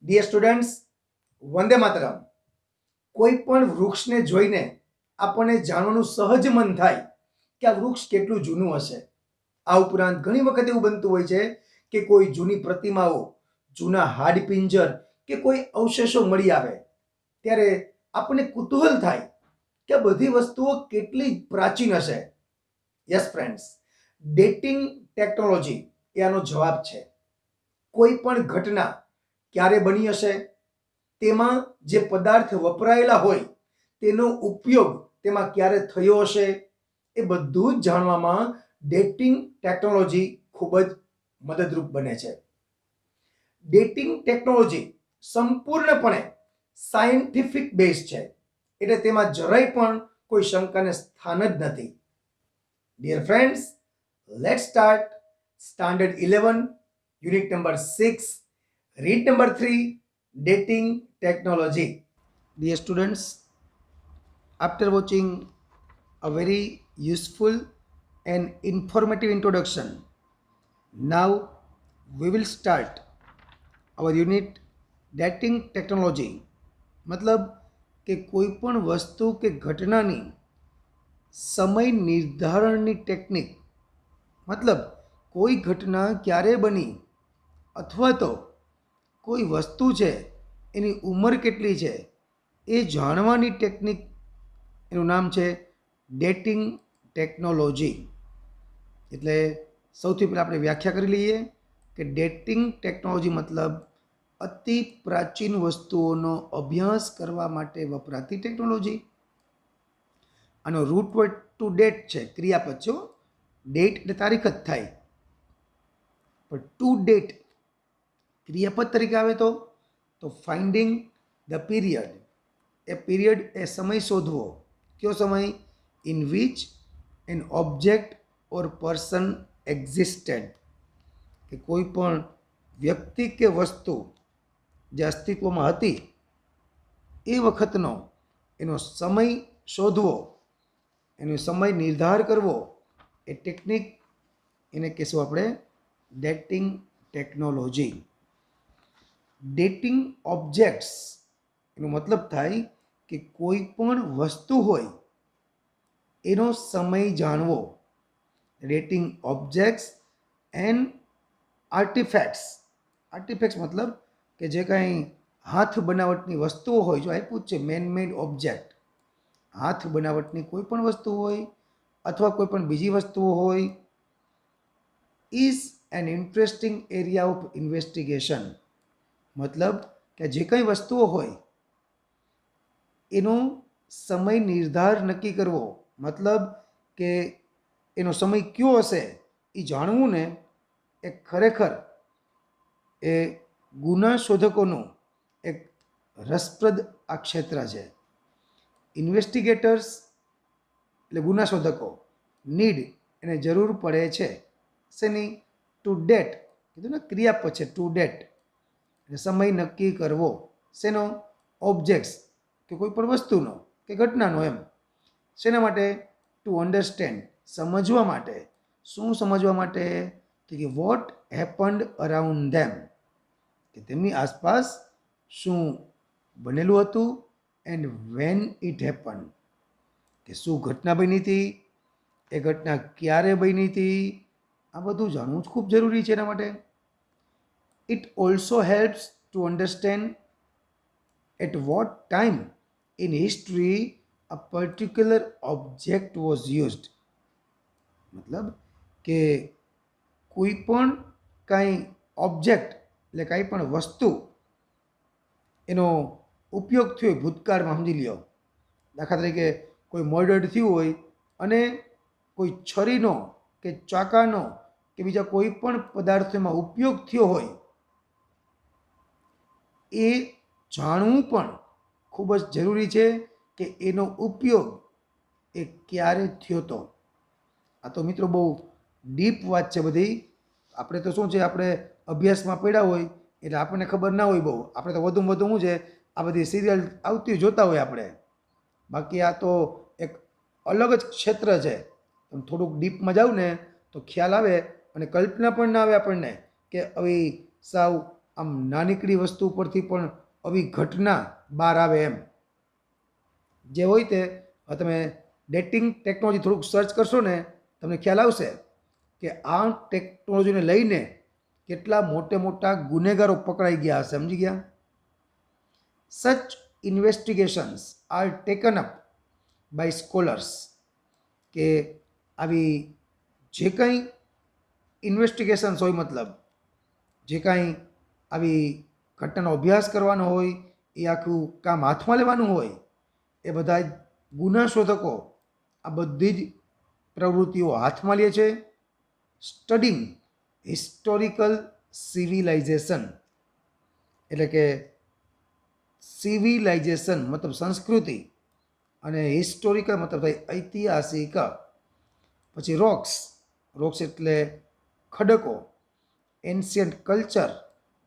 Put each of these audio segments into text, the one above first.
Dear students, Vande Mataram. કોઈ પણ વૃક્ષને જોઈને આપણને જાણવાનું સહજ મન થાય કે આ વૃક્ષ કેટલું જૂનું હશે. આ ઉપરાંત ઘણી વખત એવું બનતું હોય છે કે કોઈ જૂની પ્રતિમાઓ, જૂના હાડપિંજર કે કોઈ અવશેષો મળી આવે ત્યારે આપણને કુતૂહલ થાય કે આ બધી વસ્તુઓ કેટલી પ્રાચીન હશે. યસ ફ્રેન્ડ્સ, ડેટિંગ ટેકનોલોજી એ આનો જવાબ છે. કોઈ પણ ઘટના ક્યારે બની હશે, તેમાં જે પદાર્થ વપરાયેલા હોય તેનો ઉપયોગ તેમાં ક્યારે થયો હશે, એ બધું જ જાણવામાં ડેટિંગ ટેકનોલોજી ખૂબ જ મદદરૂપ બને છે. ડેટિંગ ટેકનોલોજી સંપૂર્ણપણે સાયન્ટિફિક બેઝ છે, એટલે તેમાં જરાય પણ કોઈ શંકાને સ્થાન જ નથી. Dear friends, let's start standard 11, unit number 6, read number 3, dating technology. Dear students, after watching a very useful and informative introduction, now we will start our unit dating technology. मतलब કે કોઈ પણ વસ્તુ કે ઘટનાની સમય નિર્ધારણની ટેકનિક, મતલબ કોઈ ઘટના ક્યારે બની અથવા તો કોઈ વસ્તુ છે એની ઉંમર કેટલી છે એ જાણવાની ટેકનિક, એનું નામ છે ડેટિંગ ટેકનોલોજી. એટલે સૌથી પહેલાં આપણે વ્યાખ્યા કરી લઈએ કે ડેટિંગ ટેકનોલોજી મતલબ અતિ પ્રાચીન વસ્તુઓનો અભ્યાસ કરવા માટે વપરાતી ટેકનોલોજી. આનો રૂટ વર્ડ ટુ ડેટ છે, ક્રિયાપદ છે. ડેટ એટલે તારીખ જ થાય, પણ ટુ ડેટ ક્રિયાપદ તરીકે આવે તો ફાઇન્ડિંગ ધ પીરિયડ. એ પીરિયડ એ સમય શોધવો. કયો સમય? In which an object or person existed. કે કોઈ પણ વ્યક્તિ કે વસ્તુ જે અસ્તિત્વમાં હતી એ વખતનો એનો સમય શોધવો, એનો સમય નિર્ધાર કરવો, એ ટેકનિક એને કહેશું આપણે ડેટિંગ ટેકનોલોજી. ડેટિંગ ઓબ્જેક્ટ્સ એનો મતલબ થાય કે કોઈ પણ વસ્તુ હોય એનો સમય જાણવો. Dating objects and artefacts. Artefacts મતલબ કે જે કાંઈ હાથ બનાવટની વસ્તુઓ હોય, જો આપ્યું જ છે મેનમેડ ઓબ્જેક્ટ, હાથ બનાવટની કોઈ પણ વસ્તુ હોય અથવા કોઈ પણ બીજી વસ્તુઓ હોય, is an interesting area of investigation. મતલબ કે જે કંઈ વસ્તુઓ હોય એનો સમય નિર્ધાર નક્કી કરવો, મતલબ કે એનો સમય કયો હશે એ જાણવું ને, એ ખરેખર એ ગુના શોધકોનું એક રસપ્રદ આ ક્ષેત્ર છે. ઇન્વેસ્ટિગેટર્સ એટલે ગુના શોધકો નીડ એને જરૂર પડે છે શેની? To date. કીધું ને ક્રિયાપદ છે ટુ ડેટ, એટલે સમય નક્કી કરવો. શેનો? ઓબ્જેક્ટ્સ કે કોઈ પણ વસ્તુનો કે ઘટનાનો. એમ શેના માટે? ટુ અન્ડરસ્ટેન્ડ, સમજવા માટે. શું સમજવા માટે? તો કે વોટ હેપન્ડ અરાઉન્ડ ધેમ, કે તેમની આસપાસ શું બનેલું હતું, એન્ડ વેન ઇટ હેપન, કે શું ઘટના બની હતી, એ ઘટના ક્યારે બની હતી. આ બધું જાણવું જ ખૂબ જરૂરી છે એના માટે. It also helps to understand at what time in history a particular object was used. મતલબ કે કોઈ પણ કાંઈ ઓબ્જેક્ટ એટલે કાંઈ પણ વસ્તુ એનો ઉપયોગ થયો હોય ભૂતકાળમાં, સમજી લ્યો. દાખલા તરીકે કોઈ મર્ડર થયું હોય અને કોઈ છરીનો કે ચાકાનો કે બીજા કોઈ પણ પદાર્થોમાં ઉપયોગ થયો હોય, એ જાણવું પણ ખૂબ જ જરૂરી છે કે એનો ઉપયોગ એ ક્યારે થયો હતો. આ તો મિત્રો બહુ ડીપ વાત છે બધી. આપણે તો શું છે, આપણે અભ્યાસમાં પડ્યા હોય એટલે આપણને ખબર ના હોય બહુ. આપણે તો વધુમાં વધુ શું છે, આ બધી સિરિયલ આવતી જોતા હોય આપણે. બાકી આ તો એક અલગ જ ક્ષેત્ર છે. તમે થોડુંક ડીપમાં જાવ ને તો ખ્યાલ આવે અને કલ્પના પણ ના આવે આપણને કે આવી સાવ આમ નાનીકડી વસ્તુ પરથી પણ આવી ઘટના બહાર આવે એમ જે હોય તે તમે ડેટિંગ ટેકનોલોજી થોડુંક સર્ચ કરશો ને તમને ખ્યાલ આવશે કે આ ટેકનોલોજીને લઈને કેટલા મોટા ગુનેગારો પકડાઈ ગયા હશે, સમજી ગયા? Such investigations are taken up by scholars, કે આવી જે કંઈ ઇન્વેસ્ટિગેશન્સ હોય, મતલબ જે કાંઈ આવી ઘટનાનો અભ્યાસ કરવાનો હોય, એ આખું કામ હાથમાં લેવાનું હોય, એ બધા ગુના શોધકો આ બધી જ પ્રવૃત્તિઓ હાથમાં લે છે. સ્ટડિંગ હિસ્ટોરિકલ સિવિલાઇઝેશન, એટલે કે સિવિલાઇઝેશન મતલબ સંસ્કૃતિ, અને હિસ્ટોરિકલ મતલબ થાય ઐતિહાસિક. પછી રોક્સ એટલે ખડકો, એન્શિયન્ટ કલ્ચર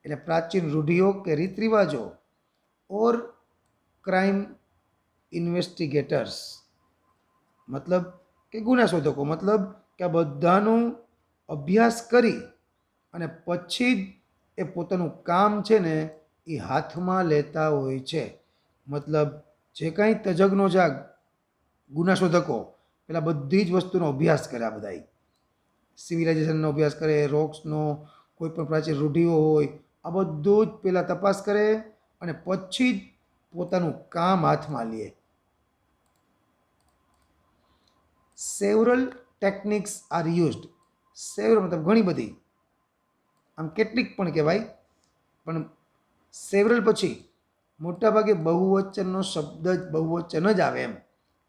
એટલે પ્રાચીન રૂઢિઓ કે રીત રિવાજો, ઓર ક્રાઇમ ઇન્વેસ્ટિગેટર્સ મતલબ કે ગુના શોધકો, મતલબ કે આ બધાનો અભ્યાસ કરી અને પછી જ એ પોતાનું કામ છે ને એ હાથમાં લેતા હોય છે. મતલબ જે કાંઈ તજજ્ઞો જાગ ગુના શોધકો પેલા બધી જ વસ્તુનો અભ્યાસ કરે, આ બધા સિવિલાઇઝેશનનો અભ્યાસ કરે, રોક્સનો, કોઈ પણ પ્રાચીન રૂઢિઓ હોય, આ બધું જ પહેલાં તપાસ કરે અને પછી જ પોતાનું કામ હાથમાં લે. Several techniques are used. Several મતલબ ઘણી બધી, આમ કેટલીક પણ કહેવાય, પણ સેવરલ પછી મોટાભાગે બહુવચનનો શબ્દ જ બહુવચન જ આવે એમ.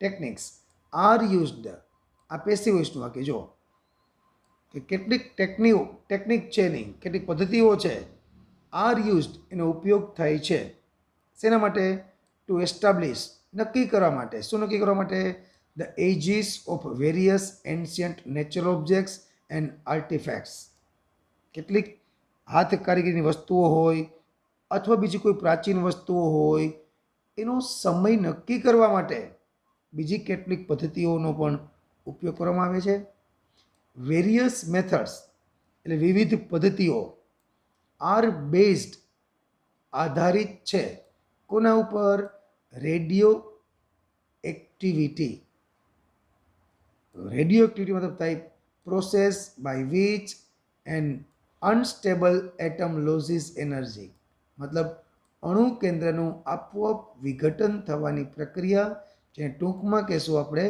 ટેકનિક્સ આર યુઝડ, આ પેસિવ વોઇસનું વાક્ય જો કે કેટલીક ટેકનિક છે નહીં, કેટલીક પદ્ધતિઓ છે, આર યુઝડ એનો ઉપયોગ થાય છે. શેના માટે? ટુ એસ્ટાબ્લિશ, નક્કી કરવા માટે. શું નક્કી કરવા માટે? The ages of various ancient natural objects and artefacts. કેટલીક હાથ કારીગરીની વસ્તુઓ હોય અથવા બીજી કોઈ પ્રાચીન વસ્તુઓ હોય, એનો સમય નક્કી કરવા માટે બીજી કેટલીક પદ્ધતિઓનો પણ ઉપયોગ કરવામાં આવે છે. વેરિયસ મેથડ્સ એટલે વિવિધ પદ્ધતિઓ, આર બેઝડ આધારિત છે કોના ઉપર? Radio activity. રેડિયો એક્ટિવિટી મતલબ થાય process by which and unstable atom loses energy, મતલબ અણુ કેન્દ્રનું આપોઆપ વિઘટન થવાની પ્રક્રિયા, જે ટૂંકમાં કહેશું આપણે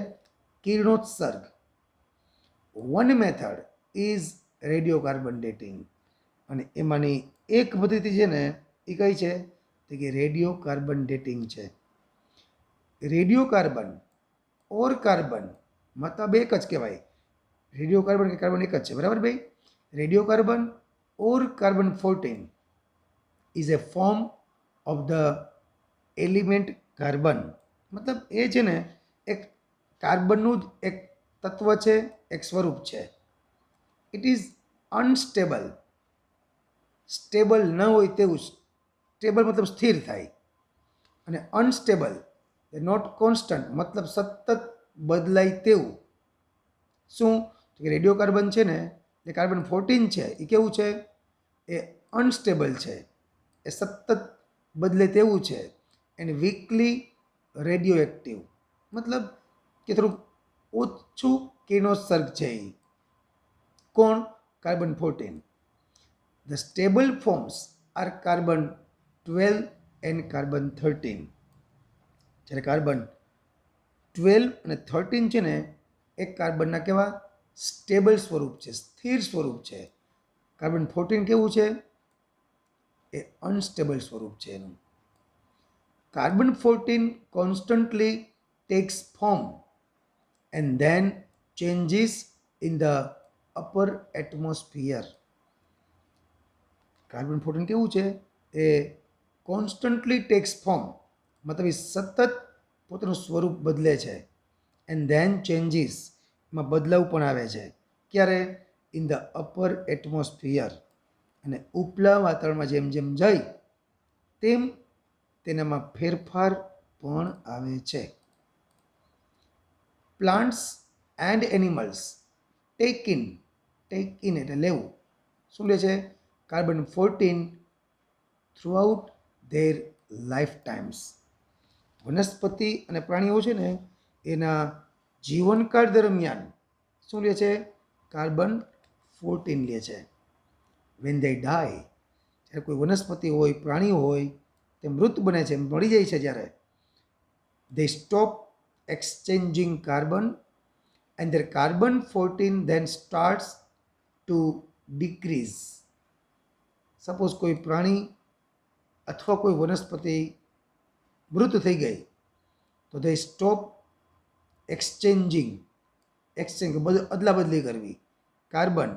કિરણોત્સર્ગ. One method is radio carbon dating, અને એમાંની એક પદ્ધતિ છે ને એ કઈ છે? તો કે રેડિયો કાર્બન ડેટિંગ છે. રેડિયો કાર્બન ઓર કાર્બન મતલબ એક જ કહેવાય. રેડિયો કાર્બન કે કાર્બન એક જ છે, બરાબર ભાઈ? Radio carbon or carbon 14 is A form of the element carbon. મતલબ એ છે ને એક કાર્બનનું જ એક તત્વ છે, એક સ્વરૂપ છે. ઇટ ઇઝ અનસ્ટેબલ, સ્ટેબલ ન હોય તેવું. સ્ટેબલ મતલબ સ્થિર થાય, અને અનસ્ટેબલ નોટ કોન્સ્ટન્ટ મતલબ સતત બદલાય તેવું. શું? રેડિયો કાર્બન છે ને એ કાર્બન 14 છે, એ કેવું છે? એ અનસ્ટેબલ છે, એ સતત બદલે તેવું છે. એને વીકલી રેડિયો એક્ટિવ, મતલબ કે થોડુંક ઓછું કિરણોત્સર્ગ છે એ. કોણ? Carbon 14. The stable forms are carbon 12 and carbon 13. જ્યારે કાર્બન 12 અને 13 છે ને એક કાર્બનના કેવા? સ્ટેબલ સ્વરૂપ છે, સ્થિર સ્વરૂપ છે. કાર્બન 14 કેવું છે? એ અનસ્ટેબલ સ્વરૂપ છે એનું. Carbon 14 constantly tax form and then changes in the upper atmosphere. Carbon 14 કેવું છે? એ કોન્સ્ટન્ટલી ટેક્સ ફોર્મ, મતલબ એ સતત પોતાનું સ્વરૂપ બદલે છે. એન્ડ ધેન ચેન્જીસ, એમાં બદલાવ પણ આવે છે. ક્યારે? In the upper atmosphere. અને ઉપલા વાતાવરણમાં જેમ જેમ જાય તેમ તેનામાં ફેરફાર પણ આવે છે. Plants and animals tech in એટલે લેવું. શું લે છે? Carbon 14 throughout there life times. વનસ્પતિ અને પ્રાણીઓ છે ને એના જીવનકાળ દરમિયાન શું લે છે? કાર્બન-14 લે છે. વેન ધે ડાય, જ્યારે કોઈ વનસ્પતિ હોય, પ્રાણીઓ હોય તે મૃત બને છે, મળી જાય છે, જ્યારે they stop exchanging carbon and their carbon-14 then starts to decrease. Suppose કોઈ પ્રાણી અથવા કોઈ વનસ્પતિ મૃત થઈ ગઈ તો they stop exchanging, અદલા બદલી કરવી, કાર્બન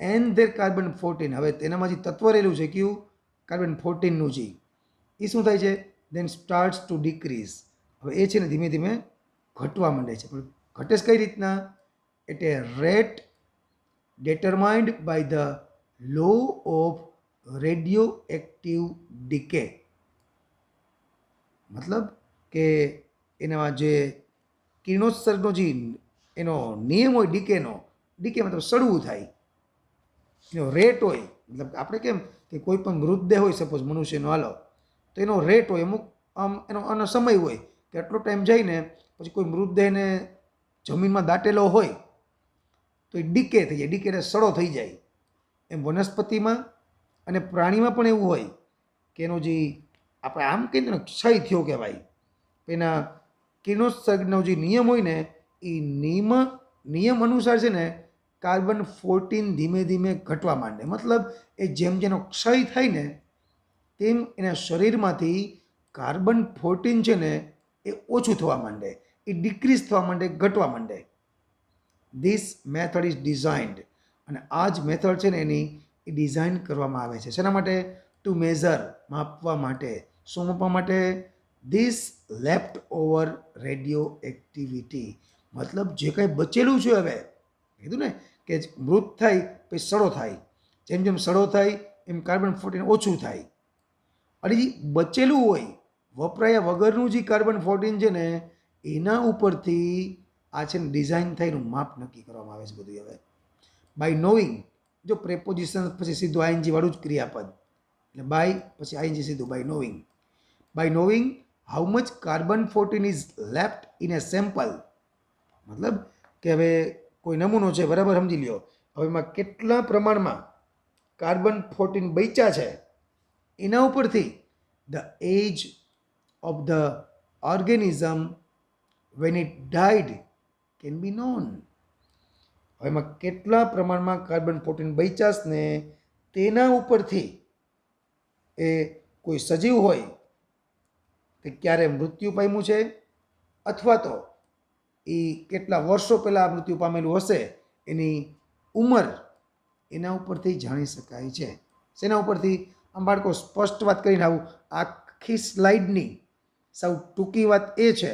એન્ડ ધેર કાર્બન-14, હવે તેનામાં જે તત્વ રહેલું છે કયું? કાર્બન-14નું જે, એ શું થાય છે? દેન સ્ટાર્ટ્સ ટુ ડિક્રીઝ, હવે એ છે ને ધીમે ધીમે ઘટવા માંડે છે. પણ ઘટે કઈ રીતના? At a rate determined by the law of radioactive decay. મતલબ કે એનામાં જે કિરણોત્સર્ગનો જે એનો નિયમ હોય ડીકે મતલબ સડવું થાય, એનો રેટ હોય. મતલબ આપણે કેમ કે કોઈ પણ મૃતદેહ હોય, સપોઝ મનુષ્યનો હાલો, તો એનો રેટ હોય, અમુક એનો સમય હોય કે આટલો ટાઈમ જઈને પછી કોઈ મૃતદેહને જમીનમાં દાટેલો હોય તો એ ડીકે થઈ જાય, ડીકે એટલે સડો થઈ જાય. એમ વનસ્પતિમાં અને પ્રાણીમાં પણ એવું હોય કે એનો જે આપણે આમ કહીએ ને ક્ષય થયો કહેવાય, એના કિરણોત્સર્ગનો જે નિયમ હોય ને એ નિયમ અનુસાર છે ને કાર્બન-14 ધીમે ધીમે ઘટવા માંડે. મતલબ એ જેમ જેનો ક્ષય થાય ને તેમ એના શરીરમાંથી કાર્બન-14 છે ને એ ઓછું થવા માંડે, એ ડિક્રીઝ થવા માંડે, ઘટવા માંડે. ધીસ મેથડ ઇઝ ડિઝાઇન્ડ, અને આ જ મેથડ છે ને એની એ ડિઝાઇન કરવામાં આવે છે. શેના માટે? ટુ મેઝર, માપવા માટે. શું માપવા માટે? This left over radio activity, મતલબ જે કંઈ બચેલું છે, હવે કીધું ને કે મૃત થાય પછી સડો થાય, જેમ જેમ સડો થાય એમ કાર્બન-14 ઓછું થાય, અને જે બચેલું હોય વપરાયા વગરનું જે કાર્બન-14 છે ને એના ઉપરથી આ છે ને ડિઝાઇન થઈને માપ નક્કી કરવામાં આવે છે બધું. હવે બાય નોઈંગ, જો પ્રેપોઝિશન પછી સીધું આઈએનજી વાળું જ ક્રિયાપદ, એટલે બાય પછી આઈએનજી સીધું, by knowing how much carbon fourteen is left in a sample. મતલબ કે હવે કોઈ નમૂનો છે, બરાબર, સમજી લ્યો, હવે એમાં કેટલા પ્રમાણમાં કાર્બન-14 બચ્યા છે એના ઉપરથી the age of the organism when it died can be known. હવે એમાં કેટલા પ્રમાણમાં કાર્બન-14 બચ્યા ને તેના ઉપરથી એ કોઈ સજીવ હોય તે ક્યારે મૃત્યુ પામ્યું છે અથવા તો એ કેટલા વર્ષો પહેલાં મૃત્યુ પામેલું હશે એની ઉંમર એના ઉપરથી જાણી શકાય છે. શેના ઉપરથી? આમ બાળકો સ્પષ્ટ વાત કરીને આવું, આખી સ્લાઇડની સાવ ટૂંકી વાત એ છે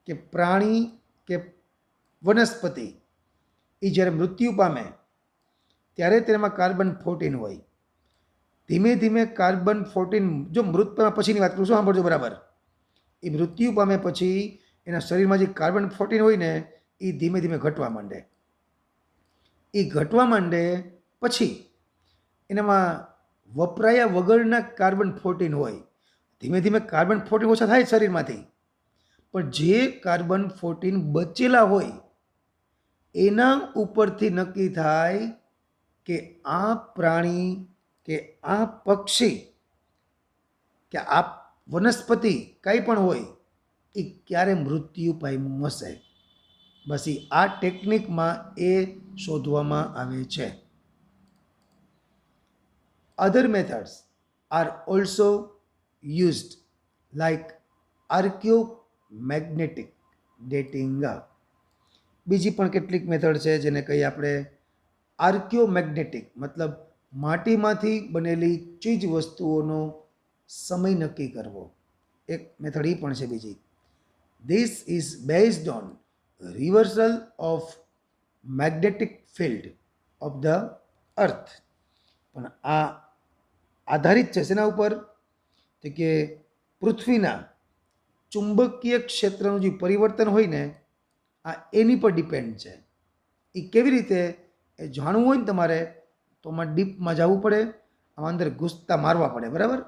કે પ્રાણી કે વનસ્પતિ એ જ્યારે મૃત્યુ પામે ત્યારે તેમાં કાર્બન-14 હોય. ધીમે ધીમે કાર્બન-14, જો મૃત પછીની વાત કરું છું, સાંભળજો બરાબર, એ મૃત્યુ પામે પછી એના શરીરમાં જે કાર્બન-14 હોય ને એ ધીમે ધીમે ઘટવા માંડે. એ ઘટવા માંડે પછી એનામાં વપરાયા વગરના કાર્બન-14 હોય. ધીમે ધીમે કાર્બન-14 ઓછા થાય શરીરમાંથી, પણ જે કાર્બન-14 બચેલા હોય એના ઉપરથી નક્કી થાય કે આ પ્રાણી કે આ પક્ષી કે આ વનસ્પતિ કંઈ પણ હોય એ ક્યારે મૃત્યુ પામ્યું હશે. બસ આ ટેકનિકમાં એ શોધવામાં આવે છે. Other methods are also used like archaeomagnetic dating. બીજી પણ કેટલીક મેથડ છે જેને કહીએ આપણે આર્કિયોમેગ્નેટિક, મતલબ માટીમાંથી બનેલી ચીજ વસ્તુઓનો સમય નક્કી કરવો. એક મેથડ એ પણ છે બીજી. This is based on reversal of magnetic field of the earth. પણ આ આધારિત છે શેના ઉપર? તો કે પૃથ્વીના ચુંબકીય ક્ષેત્રનું જે પરિવર્તન હોય ને આ એની પર ડિપેન્ડ છે. એ કેવી રીતે એ જાણવું હોય ને તમારે તો આમાં ડીપમાં જવું પડે આમાં અંદર ઘૂસતા મારવા પડે, બરાબર.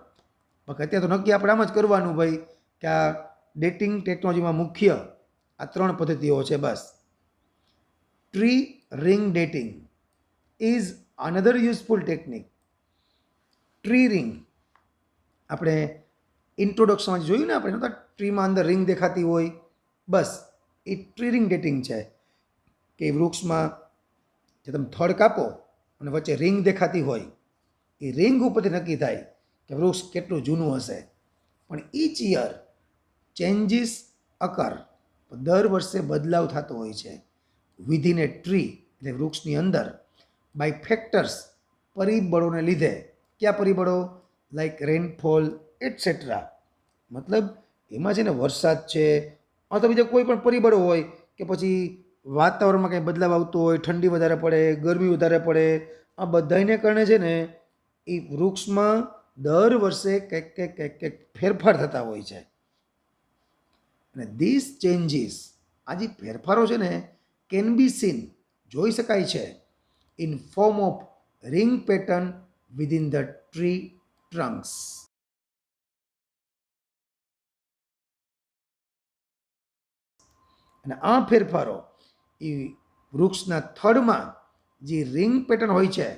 બાકી અત્યારે તો નક્કી આપણે આમ જ કરવાનું ભાઈ કે આ ડેટિંગ ટેકનોલોજીમાં મુખ્ય આ 3 પદ્ધતિઓ છે બસ. Tree ring dating is another useful technique. Tree ring આપણે ઇન્ટ્રોડક્શનમાં જોયું ને, આપણે નહોતા ટ્રીમાં અંદર રિંગ દેખાતી હોય, બસ એ ટ્રી રિંગ ડેટિંગ છે કે વૃક્ષમાં જે તમે થડ કાપો અને વચ્ચે રિંગ દેખાતી હોય, એ રિંગ ઉપરથી નક્કી થાય કે વૃક્ષ કેટલું જૂનું હશે. પણ ઈચ યર ચેન્જીસ અકર, દર વર્ષે બદલાવ થતો હોય છે વિધિન એ ટ્રી, એટલે વૃક્ષની અંદર, બાય ફેક્ટર્સ, પરિબળોને લીધે. કયા પરિબળો? Like rainfall etcetera. મતલબ એમાં છે ને વરસાદ છે, અથવા બીજા કોઈ પણ પરિબળો હોય કે પછી વાતાવરણમાં કંઈ બદલાવ આવતો હોય, ઠંડી વધારે પડે, ગરમી વધારે પડે, આ બધાને કારણે છે ને એ વૃક્ષમાં દર વર્ષે કંઈક ફેરફાર થતા હોય છે. અને ધીસ ચેન્જીસ, આ જે ફેરફારો છે ને, કેન બી સીન, જોઈ શકાય છે, in form of ring pattern within the tree trunks. અને આ ફેરફારો એ વૃક્ષના થડમાં જે રિંગ પેટર્ન હોય છે,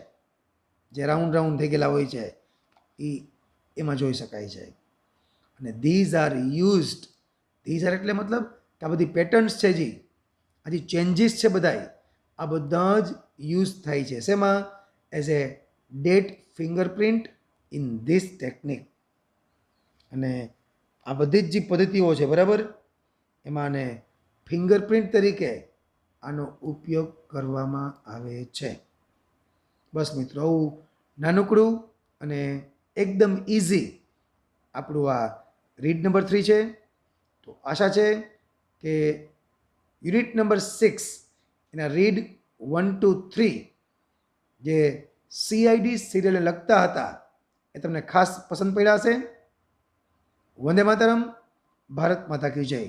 જે રાઉન્ડ રાઉન્ડ થઈ ગયેલા હોય છે, એમાં જોઈ શકાય છે. અને these are used, these are એટલે મતલબ કે આ બધી પેટર્ન્સ છે, આ જે ચેન્જીસ છે બધાય, આ બધા જ યુઝ થાય છે શેમાં? As a date fingerprint in this technique. અને આ બધી જ જે પદ્ધતિઓ છે, બરાબર, એમાં આને ફિંગરપ્રિન્ટ તરીકે આનો ઉપયોગ કરવામાં આવે છે. બસ મિત્રો, આવું નાનકડું અને એકદમ ઇઝી આપણું આ રીડ નંબર 3 છે. તો આશા છે કે યુનિટ નંબર 6 એના રીડ 1, 2, 3 જે CID સિરિયલને લગતા હતા એ તમને ખાસ પસંદ પડ્યા હશે. વંદે માતરમ. ભારત માતા કી જય.